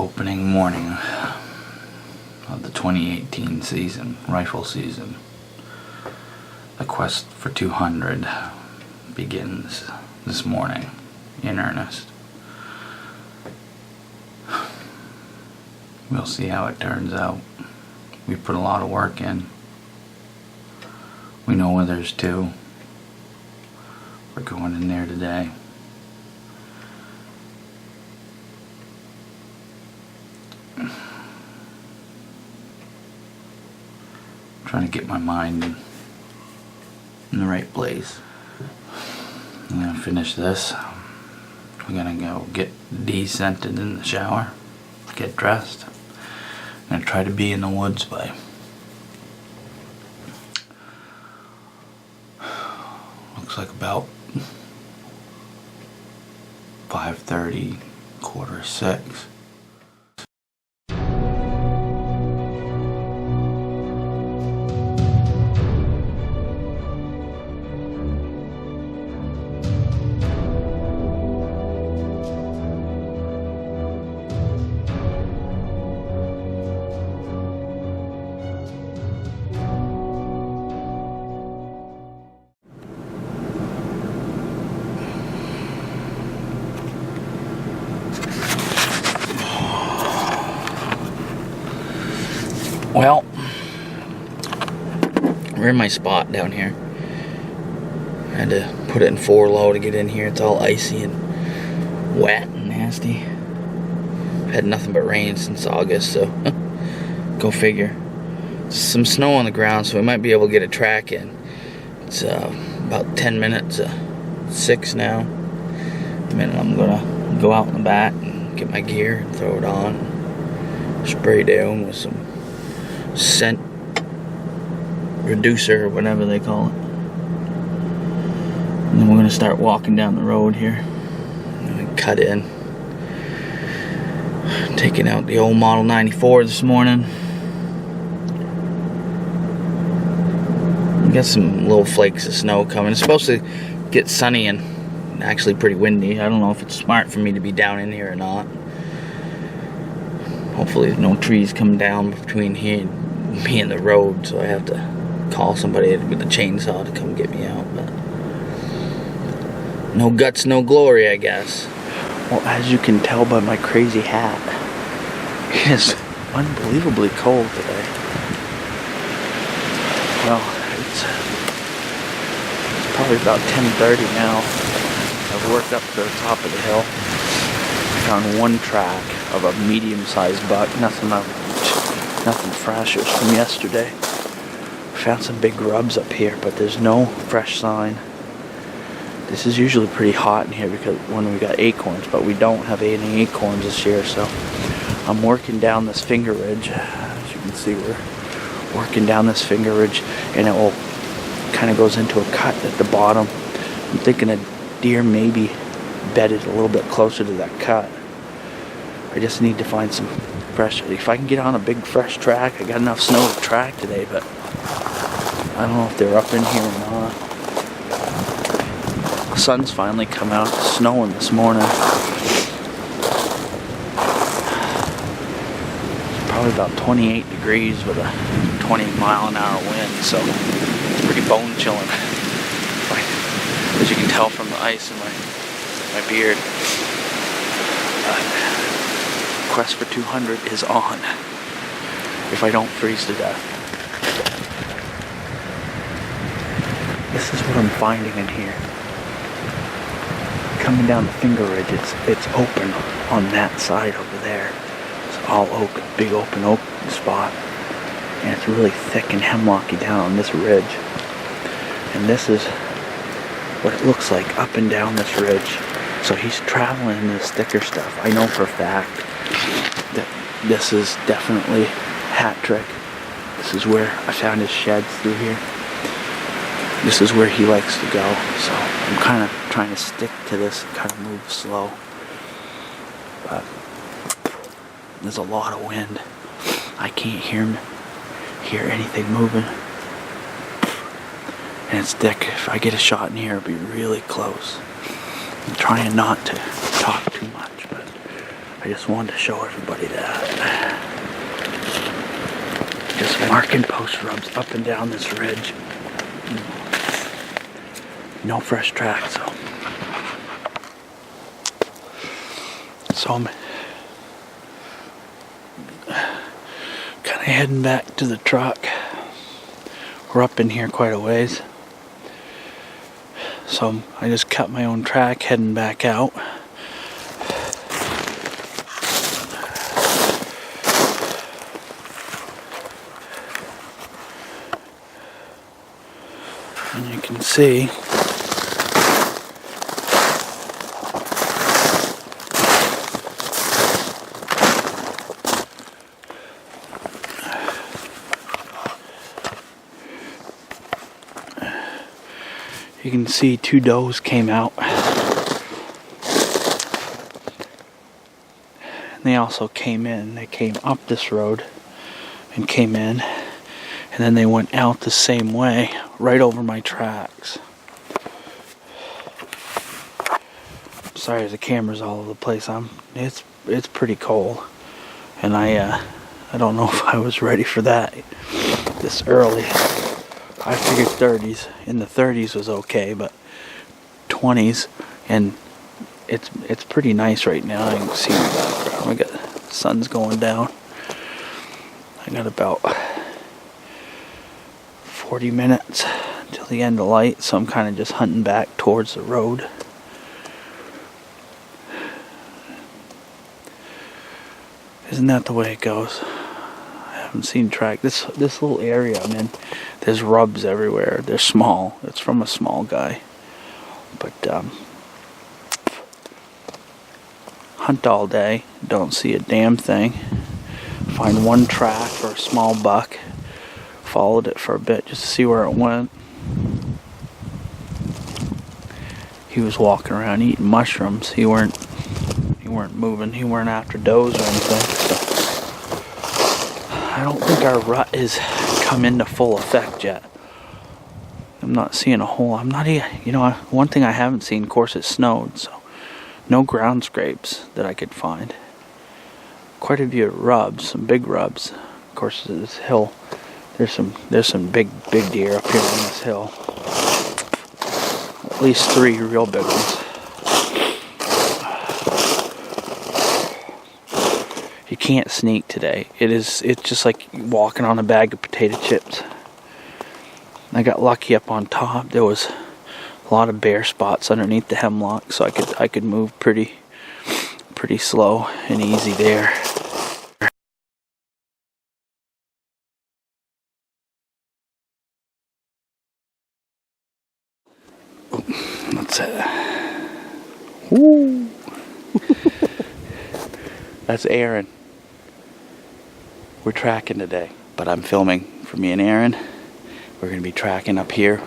opening morning of the 2018 season, rifle season. The quest for 200 begins this morning in earnest. We'll see how it turns out. We put a lot of work in. We know where there's two. We're going in there today. Trying to get my mind in the right place. I'm gonna finish this. We're gonna go get de-scented in the shower, get dressed. I'm gonna try to be in the woods by looks like about 5:30, 5:45. Well, we're in my spot down here. I had to put it in 4 low to get in here. It's all icy and wet and nasty. I've had nothing but rain since August, so go figure. Some snow on the ground, so we might be able to get a track in. It's about 10 minutes, 6 now. And then I'm gonna go out in the back and get my gear and throw it on. Spray down with some scent reducer or whatever they call it. And then we're going to start walking down the road here. And cut in. Taking out the old Model 94 this morning. We got some little flakes of snow coming. It's supposed to get sunny and actually pretty windy. I don't know if it's smart for me to be down in here or not. Hopefully there's no trees coming down between here and me and the road, so I have to call somebody with a chainsaw to come get me out. But no guts, no glory, I guess. Well, as you can tell by my crazy hat, it is unbelievably cold today. Well, it's probably about 10:30 now. I've worked up to the top of the hill. I found one track of a medium-sized buck, nothing fresh. It was from yesterday. Found some big grubs up here, but there's no fresh sign. This is usually pretty hot in here because when we got acorns, but we don't have any acorns this year, so I'm working down this finger ridge. As you can see, we're working down this finger ridge, and it will kind of goes into a cut at the bottom. I'm thinking a deer maybe bedded a little bit closer to that cut. I just need to find some fresh. If I can get on a big fresh track, I got enough snow to track today, but I don't know if they're up in here or not. The sun's finally come out. It's snowing this morning. It's probably about 28 degrees with a 20-mile-an-hour wind, so it's pretty bone chilling. As you can tell from the ice in my beard. Quest for 200 is on, if I don't freeze to death. This is what I'm finding in here. Coming down the finger ridge, it's open on that side over there. It's all oak, big open oak spot. And it's really thick and hemlocky down on this ridge. And this is what it looks like up and down this ridge. So he's traveling in this thicker stuff. I know for a fact that this is definitely hat trick. This is where I found his sheds through here. This is where he likes to go. So I'm kind of trying to stick to this and kind of move slow. But there's a lot of wind. I can't hear anything moving. And it's thick. If I get a shot in here, it'll be really close. I'm trying not to talk too much, but I just wanted to show everybody that. Just marking post rubs up and down this ridge. No fresh tracks, so I'm kind of heading back to the truck. We're up in here quite a ways, so I just cut my own track heading back out. And you can see two does came out. And they also came in. They came up this road and came in. And then they went out the same way, right over my tracks. Sorry, the camera's all over the place. It's pretty cold. And I don't know if I was ready for that this early. I figured 30s. In the 30s was okay, but 20s, and it's pretty nice right now. I can see in the background. We got the sun's going down. I got about 40 minutes till the end of light, so I'm kind of just hunting back towards the road. Isn't that the way it goes? I haven't seen track. This little area I'm in, there's rubs everywhere. They're small. It's from a small guy. But hunt all day, don't see a damn thing. Find one track for a small buck. Followed it for a bit just to see where it went. He was walking around eating mushrooms. He weren't moving. He weren't after does or anything. So I don't think our rut is come into full effect yet. I'm not seeing a whole. I'm not even. One thing I haven't seen. Of course, it snowed, so no ground scrapes that I could find. Quite a few rubs, some big rubs. Of course, this hill. There's some big deer up here on this hill. At least 3 real big ones. You can't sneak today. It's just like walking on a bag of potato chips. I got lucky up on top. There was a lot of bare spots underneath the hemlock, so I could move pretty slow and easy there. What's that? Woo! That's Aaron. We're tracking today, but I'm filming for me and Aaron. We're going to be tracking up here.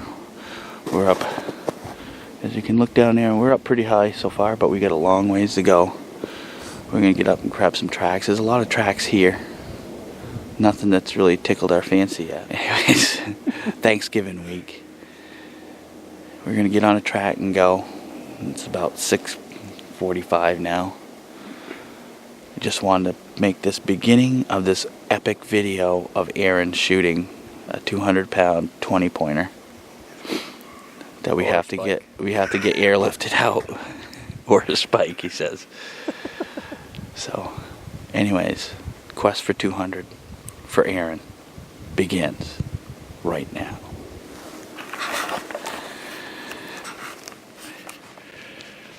We're up, as you can look down there, we're up pretty high so far, but we got a long ways to go. We're going to get up and grab some tracks. There's a lot of tracks here. Nothing that's really tickled our fancy yet. Anyways, Thanksgiving week. We're going to get on a track and go. It's about 6:45 now. I just wanted to make this beginning of this epic video of Aaron shooting a 200-pound 20-pointer that we have to get airlifted out, or a spike, he says. So, anyways, quest for 200 for Aaron begins right now.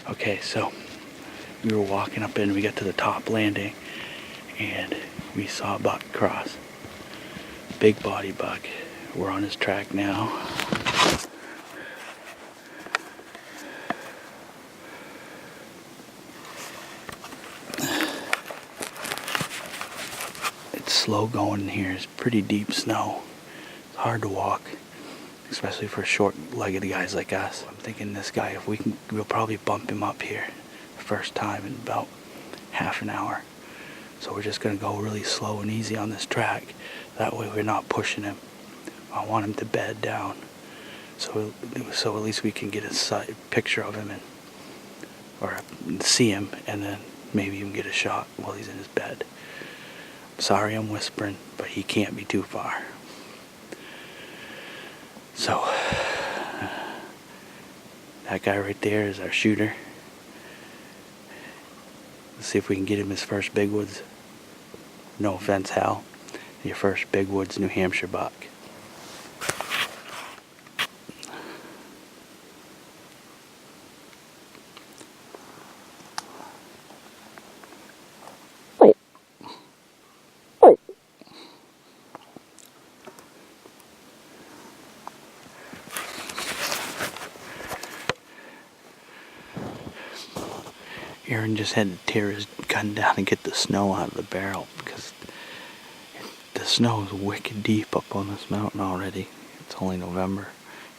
Okay, so we were walking up in, we got to the top landing, and we saw a buck cross. Big body buck. We're on his track now. It's slow going in here. It's pretty deep snow. It's hard to walk, especially for short-legged guys like us. I'm thinking this guy, if we can, we'll probably bump him up here the first time in about half an hour. So we're just going to go really slow and easy on this track. That way we're not pushing him. I want him to bed down. So at least we can get a picture of him or see him, and then maybe even get a shot while he's in his bed. Sorry I'm whispering, but he can't be too far. So, that guy right there is our shooter. Let's see if we can get him his first big woods. No offense, Hal. Your first big woods New Hampshire buck. Aaron just had to tear his gun down and get the snow out of the barrel because the snow is wicked deep up on this mountain already. It's only November.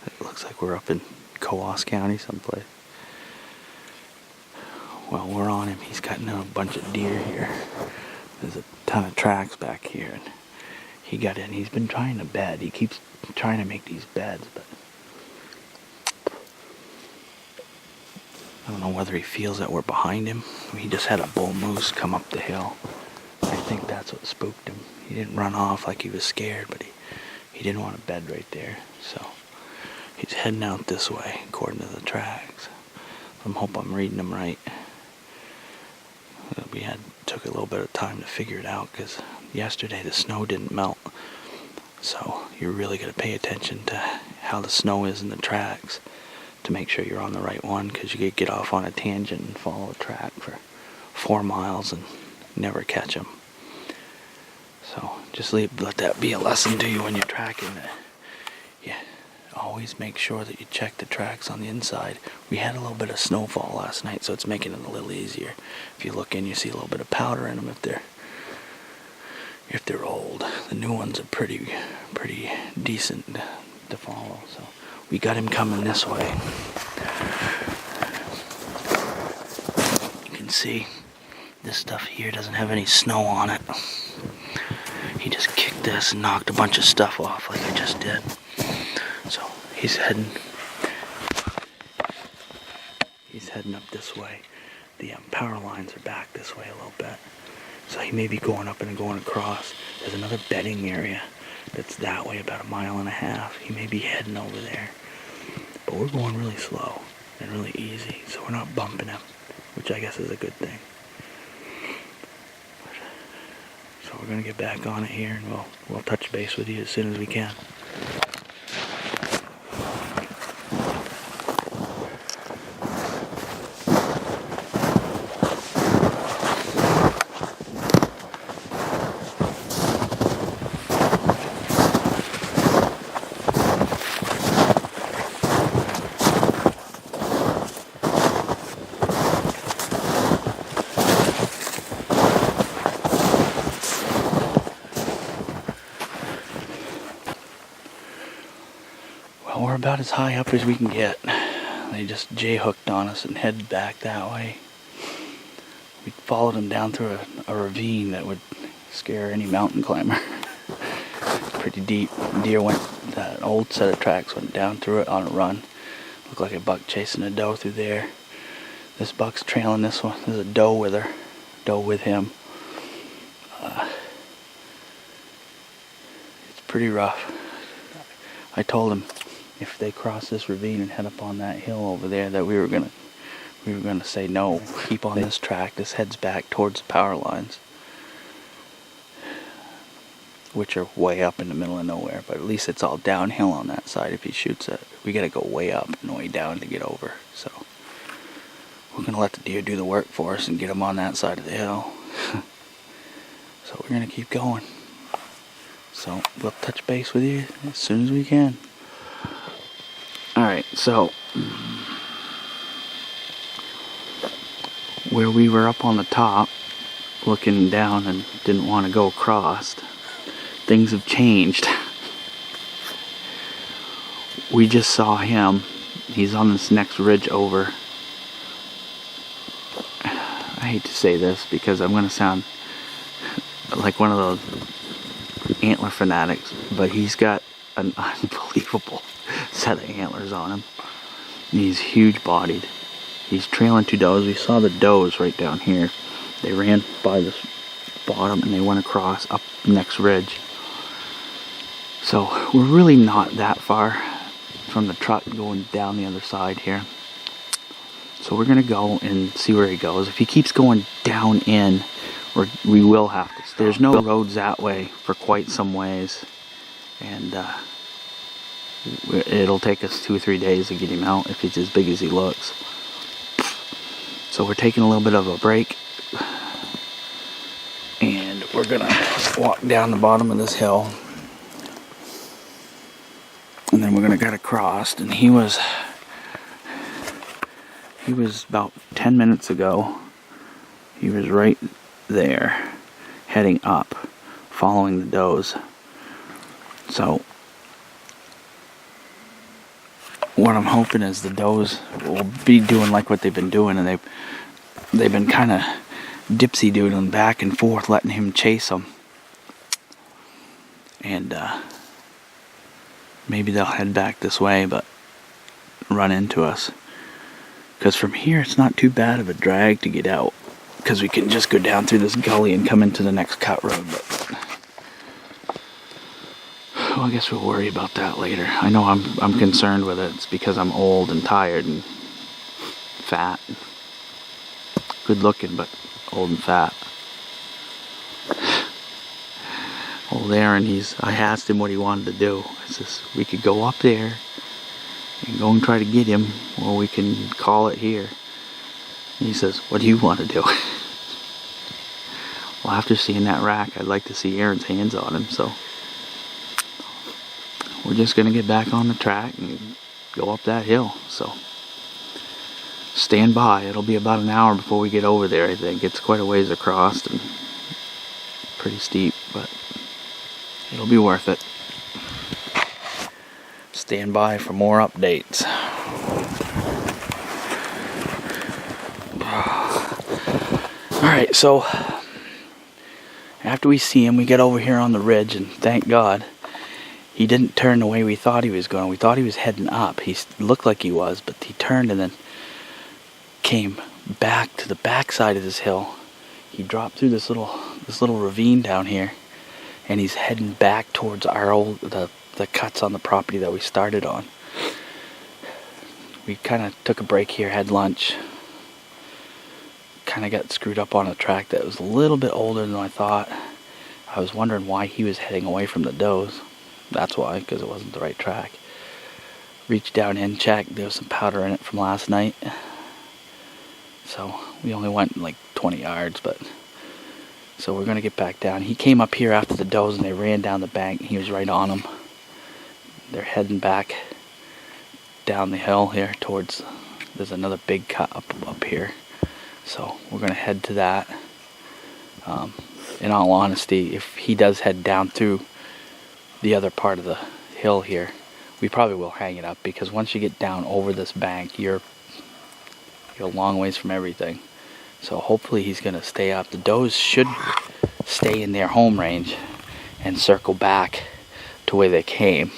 It looks like we're up in Coos County someplace. Well, we're on him. He's cutting out a bunch of deer here. There's a ton of tracks back here, and he got in. He's been trying to bed. He keeps trying to make these beds, but I don't know whether he feels that we're behind him. He just had a bull moose come up the hill. I think that's what spooked him. He didn't run off like he was scared, but he didn't want a bed right there. So he's heading out this way, according to the tracks. I hope I'm reading them right. We took a little bit of time to figure it out because yesterday the snow didn't melt. So you're really going to pay attention to how the snow is in the tracks to make sure you're on the right one, because you could get off on a tangent and follow a track for 4 miles and never catch them. So just let that be a lesson to you when you're tracking. Yeah, always make sure that you check the tracks on the inside. We had a little bit of snowfall last night, so it's making it a little easier. If you look in, you see a little bit of powder in them if they're old. The new ones are pretty decent to follow. So we got him coming this way. You can see this stuff here doesn't have any snow on it. He just kicked this and knocked a bunch of stuff off like I just did. So he's heading up this way. The power lines are back this way a little bit. So he may be going up and going across. There's another bedding area that's that way about 1.5 miles. He may be heading over there. But we're going really slow and really easy, so we're not bumping him, which I guess is a good thing. So we're going to get back on it here, and we'll touch base with you as soon as we can. We're about as high up as we can get. They just J-hooked on us and headed back that way. We followed them down through a ravine that would scare any mountain climber. Pretty deep. Deer went, that old set of tracks went down through it on a run. Looked like a buck chasing a doe through there. This buck's trailing this one. There's a doe with her. Doe with him. It's pretty rough. I told him if they cross this ravine and head up on that hill over there that we were gonna say no. Keep on this track. This heads back towards the power lines, which are way up in the middle of nowhere. But at least it's all downhill on that side. If he shoots it, we gotta go way up and way down to get over. So we're gonna let the deer do the work for us and get them on that side of the hill. So we're gonna keep going. So we'll touch base with you as soon as we can. Alright, so where we were up on the top looking down and didn't want to go across, things have changed. We just saw him. He's on this next ridge over. I hate to say this because I'm going to sound like one of those antler fanatics, but he's got an unbelievable set of antlers on him. He's huge bodied. He's trailing 2 does. We saw the does right down here. They ran by this bottom and they went across up the next ridge. So we're really not that far from the truck going down the other side here. So we're gonna go and see where he goes. If he keeps going down in, we will have to. There's no roads that way for quite some ways, and it'll take us 2 or 3 days to get him out if he's as big as he looks. So we're taking a little bit of a break, and we're gonna walk down the bottom of this hill, and then we're gonna get across. And he was about 10 minutes ago. He was right there, heading up, following the does. So what I'm hoping is the does will be doing like what they've been doing, and they've been kind of dipsy-doodling back and forth, letting him chase them. And maybe they'll head back this way, but run into us. Because from here, it's not too bad of a drag to get out, because we can just go down through this gully and come into the next cut road. But well, I guess we'll worry about that later. I know I'm concerned with it. It's because I'm old and tired and fat. Good looking, but old and fat. Old Aaron, I asked him what he wanted to do. I says, we could go up there and go and try to get him, or we can call it here. And he says, what do you want to do? Well, after seeing that rack, I'd like to see Aaron's hands on him, so we're just going to get back on the track and go up that hill. So stand by. It'll be about an hour before we get over there, I think. It's quite a ways across and pretty steep, but it'll be worth it. Stand by for more updates. Alright, so after we see him, we get over here on the ridge, and thank God he didn't turn the way we thought he was going. We thought he was heading up. He looked like he was, but he turned and then came back to the back side of this hill. He dropped through this little ravine down here, and he's heading back towards our the cuts on the property that we started on. We kind of took a break here, had lunch. Kind of got screwed up on a track that was a little bit older than I thought. I was wondering why he was heading away from the does. That's why, because it wasn't the right track. Reached down in, checked. There was some powder in it from last night. So we only went like 20 yards, but so we're gonna get back down. He came up here after the does, and they ran down the bank, and he was right on them. They're heading back down the hill here towards, there's another big cut up here. So we're going to head to that. In all honesty, if he does head down through the other part of the hill here, we probably will hang it up, because once you get down over this bank, you're a long ways from everything. So hopefully he's going to stay up. The does should stay in their home range and circle back to where they came,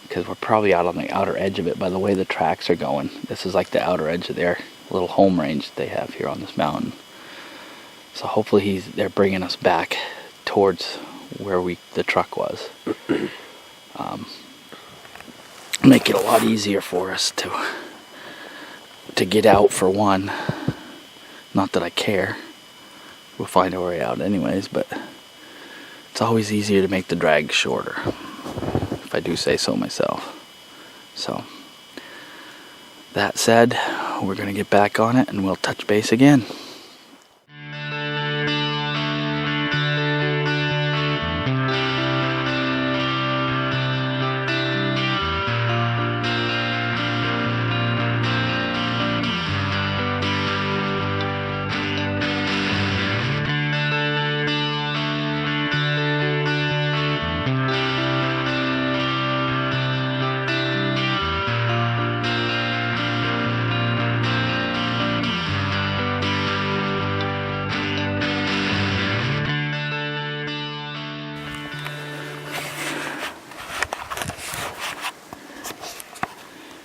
because we're probably out on the outer edge of it by the way the tracks are going. This is like the outer edge of their little home range that they have here on this mountain. So hopefully they're bringing us back towards where the truck was. Make it a lot easier for us to get out, for one. Not that I care. We'll find our way out anyways, but it's always easier to make the drag shorter, if I do say so myself. So that said, we're going to get back on it and we'll touch base again.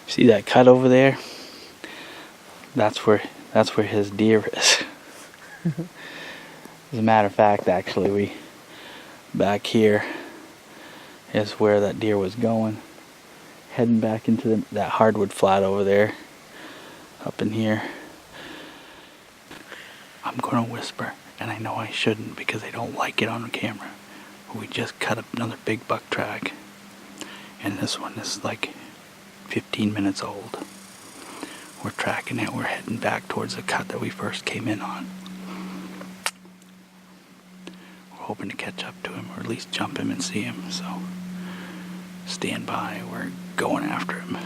See that cut over there? That's where his deer is. As a matter of fact, actually, back here is where that deer was going. Heading back into that hardwood flat over there. Up in here. I'm gonna whisper, and I know I shouldn't because I don't like it on camera. We just cut up another big buck track, and this one is like 15 minutes old. We're tracking it. We're heading back towards the cut that we first came in on. We're hoping to catch up to him, or at least jump him and see him. So stand by. We're going after him.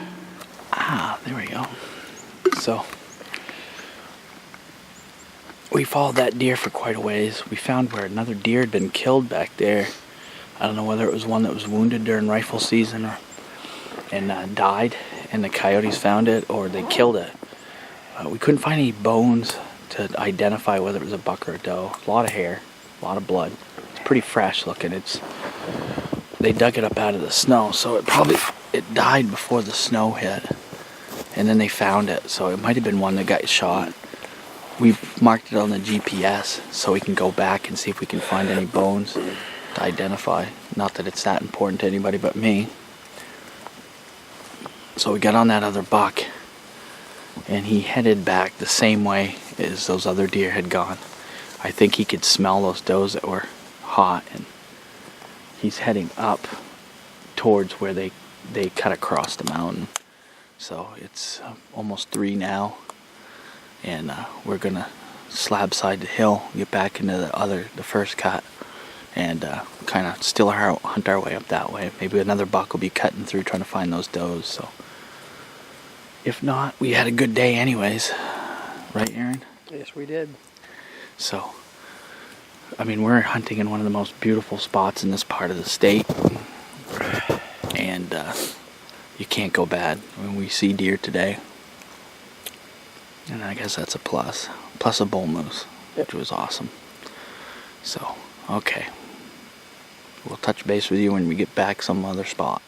There we go. So we followed that deer for quite a ways. We found where another deer had been killed back there. I don't know whether it was one that was wounded during rifle season and died, and the coyotes found it, or they killed it. We couldn't find any bones to identify whether it was a buck or a doe. A lot of hair, a lot of blood. It's pretty fresh looking. They dug it up out of the snow, so it died before the snow hit, and then they found it. So it might have been one that got shot. We marked it on the GPS so we can go back and see if we can find any bones to identify. Not that it's that important to anybody but me. So we got on that other buck, and he headed back the same way as those other deer had gone. I think he could smell those does that were hot, and he's heading up towards where they cut across the mountain. So it's almost 3 now, and we're gonna slab side the hill, get back into the first cut, and kind of still hunt our way up that way. Maybe another buck will be cutting through trying to find those does. So if not, we had a good day anyways. Right, Aaron? Yes, we did. So, I mean, we're hunting in one of the most beautiful spots in this part of the state. And you can't go bad. I mean, we see deer today. And I guess that's a plus. Plus a bull moose, which was awesome. So, okay. We'll touch base with you when we get back some other spot.